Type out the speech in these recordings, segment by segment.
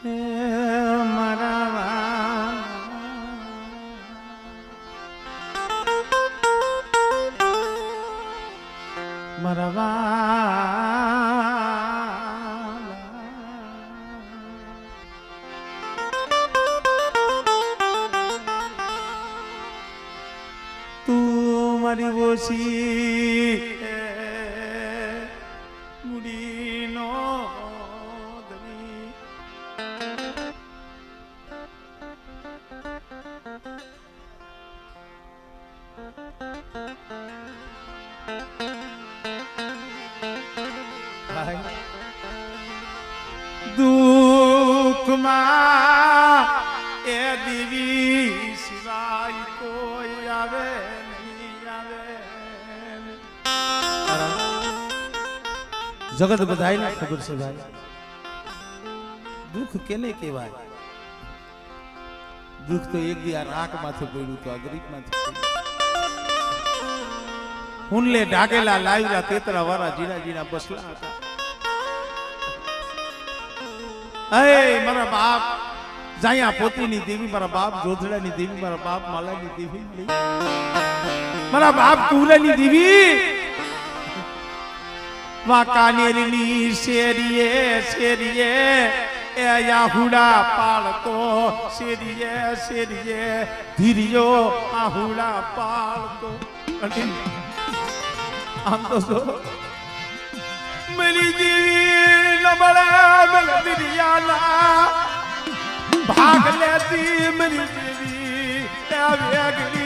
તું મારી ઓછી મુડીનો દુઃખમાં એ દેવી સિવાય કોઈ આવે નહીં આવે. જગત બધાને ખબર છે ભાઈ, દુઃખ કેને કહેવાય? દુઃખ તો એક દી આ રાખ માથે પડ્યું તો આ ગરીબ માથે હુનલે ઢાકેલા લાવ્યા તેતરા વાળા જીણા જીણા બસલા હતા. અરે મારા બાપ જાયા પોતીની દેવી, મારા બાપ જોધડાની દેવી, મારા બાપ માલાની દેવી, મારા બાપ કુરાની દેવી, વાકાનેરની શેરીએ શેરીએ એ આહુડા પાળતો, શેરીએ શેરીએ ધીરિયો આહુડા પાળતો. આમ તો જો मेरी देवी नबड़ा मलदियाला भाग लेती मेरी देवी वेगड़ी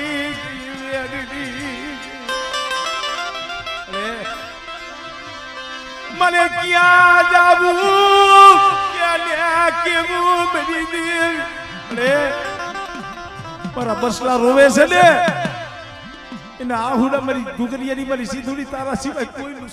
मने क्या जाबू क्या केवू मेरी देवी. अरे पर बसला रोवे से ने इना आहुड़ा मरी गुगरियानी मरी सीधुड़ी तारा सिवाय कोई नहीं.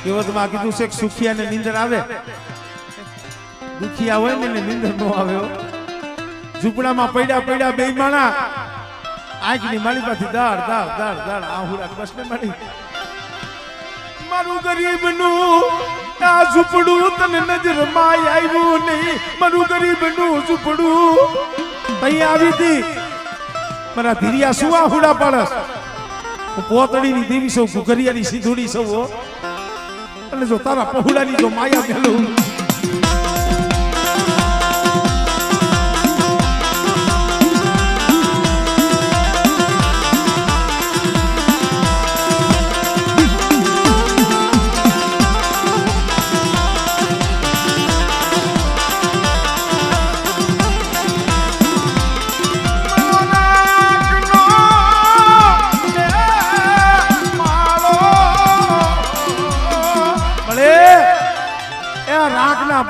કેવતમાં કીધું છે કે સુખિયાને નીંદર આવે, દુખિયા હોય ને નીંદર નો આવે. ઝૂંપડામાં પડ્યા પડ્યા બે માણા આંખની માળીમાંથી દાળ દાળ દાળ દાળ આહુડા બસને મારી. મારું ગરીબનું આ ઝૂંપડું તને નજરમાં આવ્યું નહીં, મારું ગરીબનું ઝૂંપડું અહીંયા આવી હતી. મારા ધીરિયા શું આહુડા પાડસ? હું પોતડીની દેવી સૌ, ઘુઘરિયાની સીધુડી સૌ, અને જો તારા પહોળાની જો માયા મેલું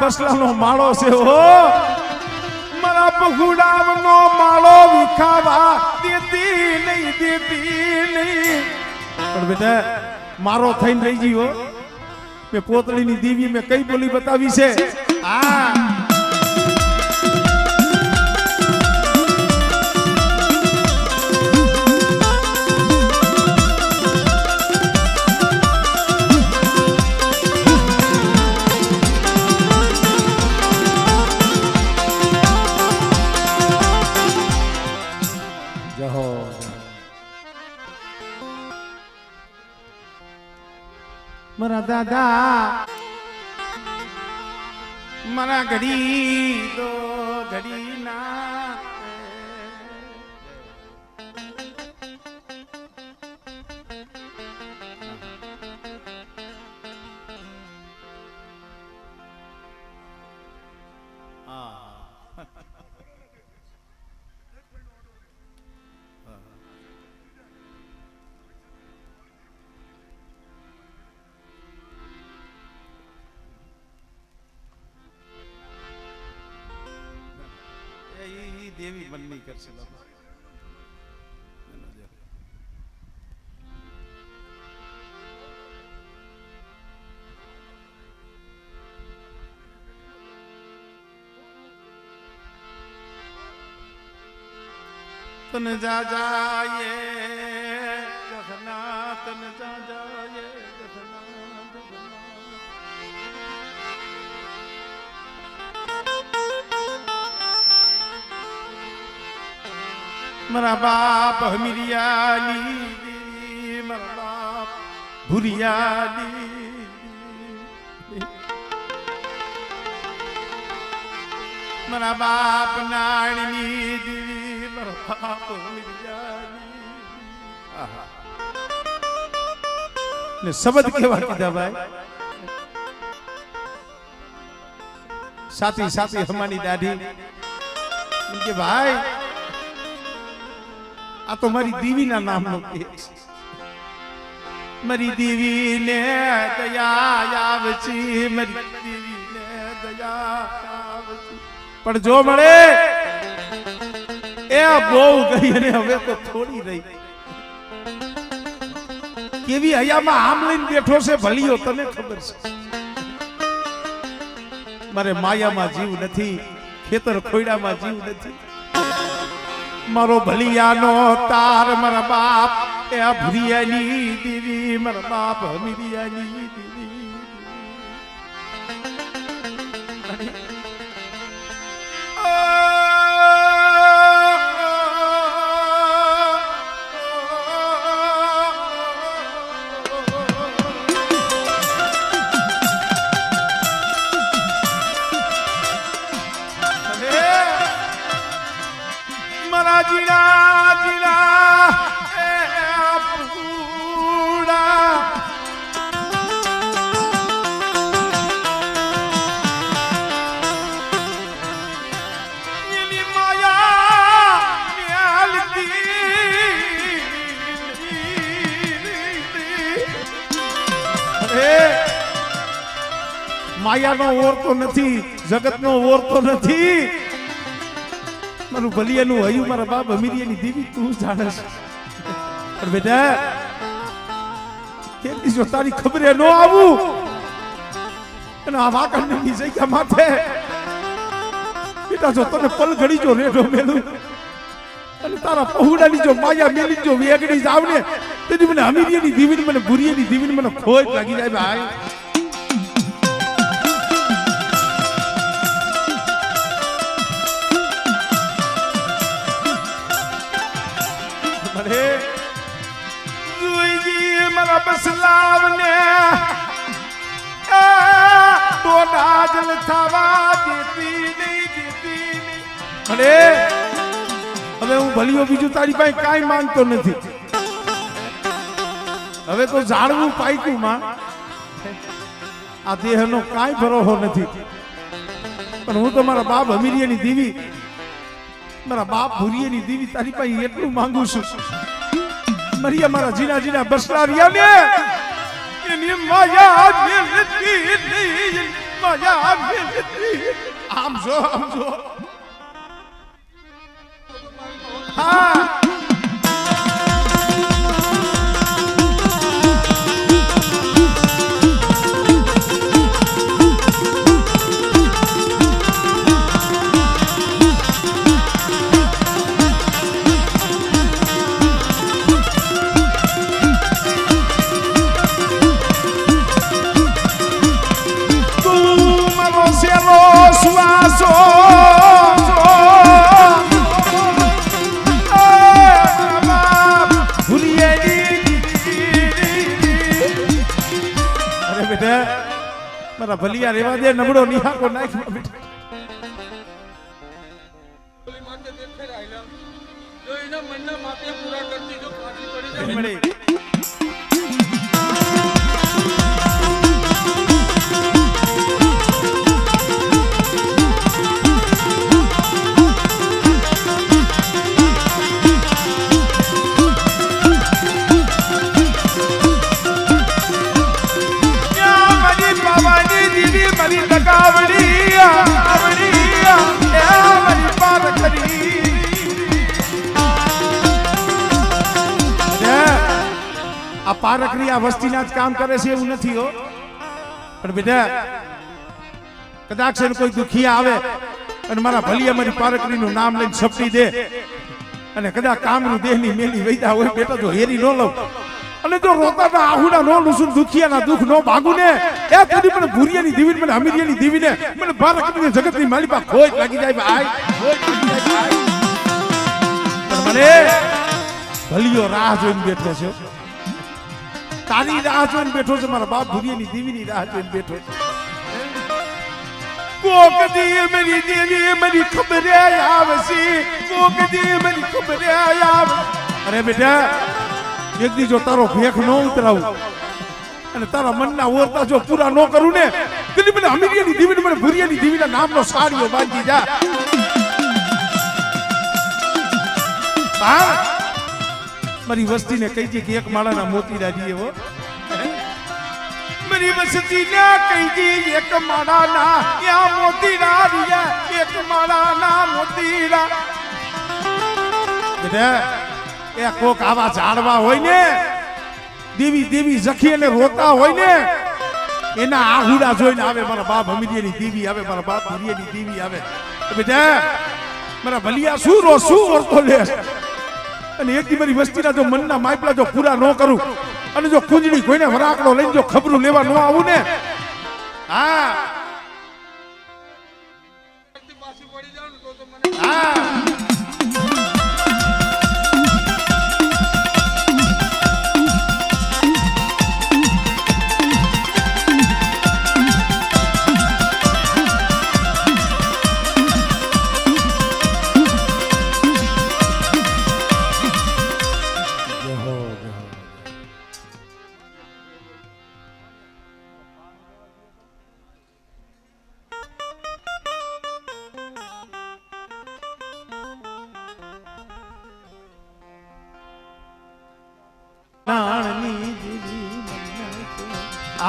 બસલાનો માળો છે હો, મારા પગુડાનો માળો વિખાવા દેતી નહીં. પણ બેટા મારો થઈને રહી ગયો. મેં પોતળીની દેવી મેં કઈ બોલી બતાવી છે? હા મારા દાદા મારા ઘડી તો ઘડી ના ઈ દેવી મનની કરશે બાબા. तन जा जाए जगन्नाथ तन जा जाए जगन्नाथ मरा बाप हमीरियाली मरा बाप भूरियाली मरा बाप नारणी देवी ने शब्द केवा कीधा भाई साथी साथी हमारी दादी उनके भाई आ तो मारी देवी ना नाम नो मारी देवी ने दया आवची मारी देवी ने दया आवची पर जो मळे ए बહુ ગઈ અને હવે તો થોડી રહી કેવી હયામાં આમ લઈને બેઠો છે ભલીઓ તને ખબર છે મારે માયામાં જીવ નથી ખેતર ખોયડામાં જીવ નથી મારો ભલિયાનો તાર મારા બાપ એ આ ભુરિયાની દેવી મારા બાપ હમીરિયાની દેવી જીણા જીણા એ પૂડા એની માયા મ્યાલતી અરે માયાનો ઓર તો નથી જગતનો ઓર તો નથી મારું ભલિયાનું હયું મારા બાપ અમીરિયાની દેવી તું જાણસ પણ બેટા કેતી જો તારી ખબરે ન આવું અને આ વાકણની જગ્યા માથે બેટા જો તને પલ ઘડી જો રેડો મેલું અને તારા પહુડાની જો માયા મેલી જો વેગડી જાવ ને તેની મને અમીરિયાની દેવીની મને ભુરિયાની દેવીની મને ખોજ લાગી જાય ભાઈ મારા બસલાવ ને તો ડાજલ થવા દેતી નહીં અરે હવે હું ભલિયો બીજું તારી પાસે કાંઈ માંગતો નથી હવે તો જાણવું પાઈકું માં આ દેહનો કાંઈ ભરોસો નથી પણ હું તો મારા બાપ અમીરિયાની દેવી મારા બાપ ભુરિયાની દેવી તારી પાસે એટલું માંગુ છું મરિયા મારા જીના જીના બસલાવ્યા ને એની માયા મિલતી માયા મિલતી આમ જો હા સુવાસો અરે બેટા મારા ભલિયા રેવા દે નબળો નિહાકો નાખ બેટા જો એના મનના માપે પૂરા કરતી જો પાછી પડી જાય મારી લગાવડી આવડી એ મારી પાર કરી પારકરી આ વસ્તીના જ કામ કરે છે એવું નથી હો. પણ બેટા કદાચ છે કોઈ દુખિયા આવે અને મારા ભલિયા મારી પારકરીનું નામ લઈને છપટી દે અને કદાચ કામનું દેહની મેલી વૈદા હોય બેટા તો હેરી ન લઉં અને જો રોતાના આહુડા નો લૂસું દુખિયાના દુઃખ નો ભાગું ને એ કદી મને ભુરિયાની દીવીને મને હમીરિયાની દીવીને મને પારકરીની જગતની માલી પા ખોજ લાગી જાય ભાઈ, ખોજ લાગી જાય ભાઈ. મને ભલિયો રાહ જોઈને બેઠો છે, તારી રાહ જોઈને બેઠો છે, મારા બાપ ભુરિયાની દીવીની રાહ જોઈને બેઠો છે. કોક દી મેરી દેવી મારી ખબરે આવશે, કોક દી મારી ખબરે આવે. અરે બેટા એક દી જો તારો ભેખ ન ઉતરાવું અને તારા મનના ઓરતા જો પૂરા ન કરું ને તેની મને હમીરિયાની દીવીને મને ભુરિયાની દીવીના નામનો સાડીઓ બાંધી જા. મારી વસ્તીને કહી દે કે એક માળાના મોતીડા દીએ હો. મારી વસ્તીને કહી દે એક માળાના યા મોતીડા દીએ, એક માળાના મોતીડા. બેટા એ કોક આવા ઝાડવા હોય ને દેવી દેવી જખી અને રોતા હોય ને એના આહુડા જોઈને આવે મારા બાપ હમીરિયાની દેવી આવે, મારા બાપ ભુરિયાની દેવી આવે. બેટા મારા ભલિયા શું રો શું વર્તો લે અને એક દી મારી વસ્તીના જો મનના માપલા જો પૂરા ન કરું અને જો કુંજડી કોઈને વરાકડો લઈને જો ખબરું લેવા ન આવું ને હા હા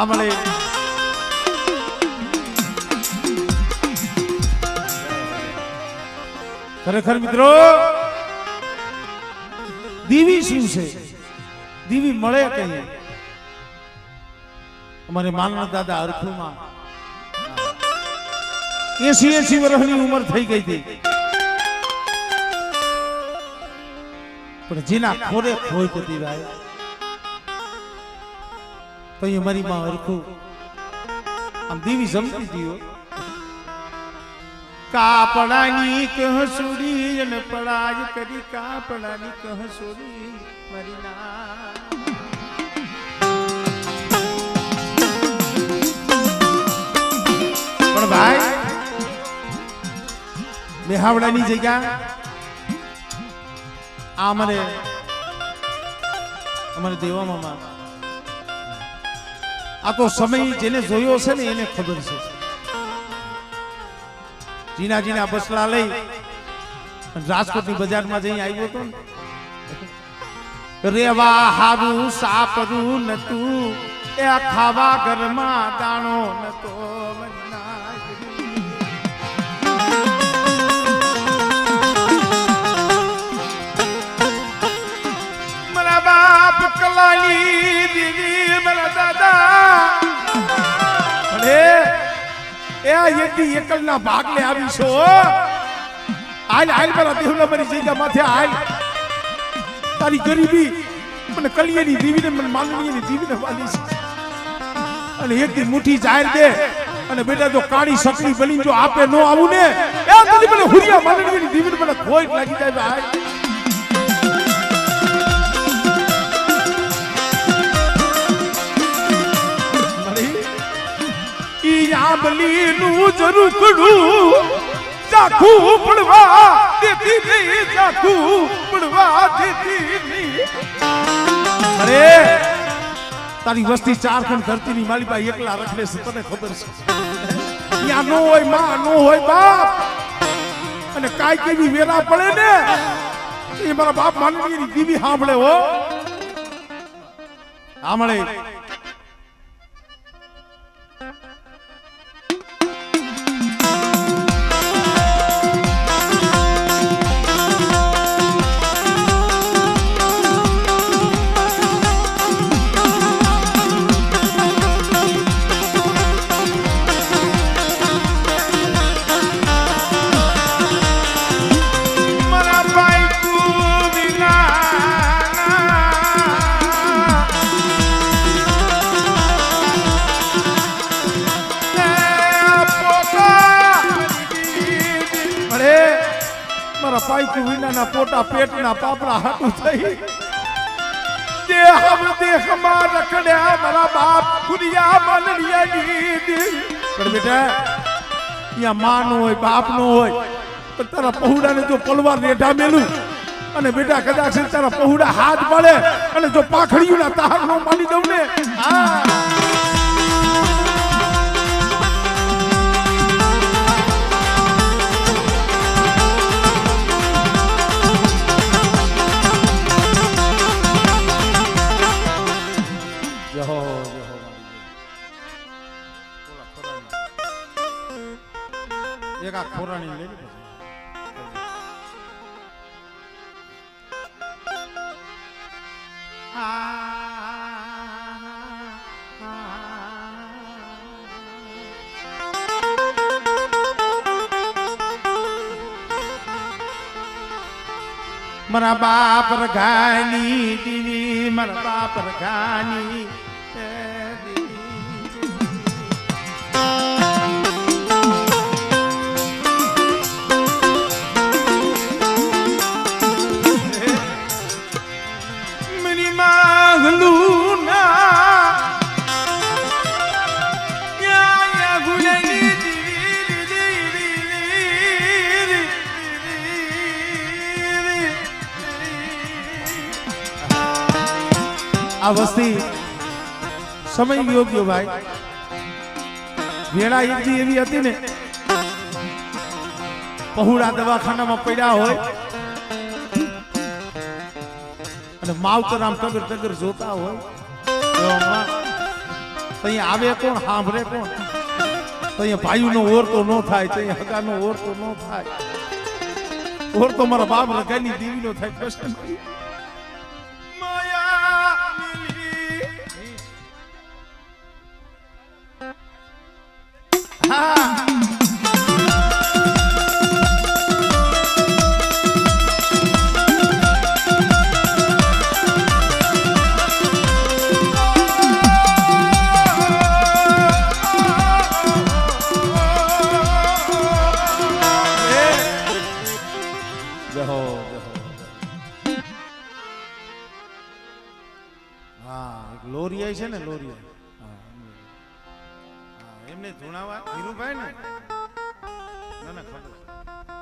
આમળે ખરેખર મિત્રો દીવી શું છે? દીવી મળે કઈ? અમારે માલના દાદા અરખુમાં 80 વર્ષની ઉંમર થઈ ગઈ હતી પણ જેના ખોરે ખોઈ હતી ભાઈ તો એ મારી માં હરખું આમ દેવી જમતી હતી. કાપડાની કહસુડી અને પડાજ કરી, કાપડાની કહસુડી મારી ના. પણ ભાઈ બેહાવડાની જગ્યા આ અમારે દેવા મામા આ તો સમય જેને જોયો છે ને એને ખબર છે. જીના જીના બસલા લઈ રાજકોટની બજારમાં જઈ આવ્યો તો ને રેવા હારું સાપરું નતું એ ખાવા ઘરમાં દાણો નતો. મારા બાપ કલાલી દીદી મારા દાદા અરે એ યદી એકલના ભાગલે આવી છો. હાલ હાલ મારા દેવના મારી જગ્યા માથે હાલ. તારી ગરીબી મને કલિયાની દીવીને મને માલણીની દીવીને વાલી છે અને એકદી મુઠ્ઠી જાહેર દે અને બેટા જો કાળી સકડી બની જો આપે નો આવું ને એ કદી મને હુરિયા માલણીની દીવીને મને ખોઈ લાગી જાય ભાઈ. આંબલી નું જરુકડું ચાખું પડવા દેતી નહીં, ચાખું પડવા દેતી નહીં. અરે તારી વસ્તી 4 ખંડ ધરતીની માલી પાસે એકલા રખડે છે તને ખબર છે. ત્યાં નો હોય માં નો હોય બાપ અને કાઈ કેવી વેરા પડે ને એ મારા બાપ માનવીની દીવી સાંભળે હો. સાંભળે મારા પાયકુ વિનાના પોટા પેટના પાપડા હાટું થઈ દેહમાં રખડ્યા મારા બાપ ખુદિયા માનડિયા પણ બેટા અહીંયા માં નો હોય બાપ નો હોય પણ તારા પહોડાને જો પલવાર રેઢા મેલું અને બેટા કદાચ તારા પહોડા હાથ પડે અને જો પાખડીઓના તાર નો માની દઉં ને એક આ ખોરાણી લઈ લીધી મારા બાપ રઘાની દીવી મારા બાપ રઘાની આ વસ્તી સમય ગયો ગયો ભાઈ વેળા એટલી એવી હતી ને પહોળા દવાખાનામાં પડ્યા હોય અને માવતરામ ટગર ટગર જોતા હોય તો અહીંયા આવે કોણ સાંભળે કોણ તો અહીંયા ભાઈનો ઓર તો ન થાય તો અહીંયા હગાનો ઓર તો ન થાય ઓર તો મારા બાપ રઘાની દેવીનો થાય કૃષ્ણ લોરિયા છે ને લોરિયા એમને ધૂણાવા ધીરુભાઈ ને ના ખબર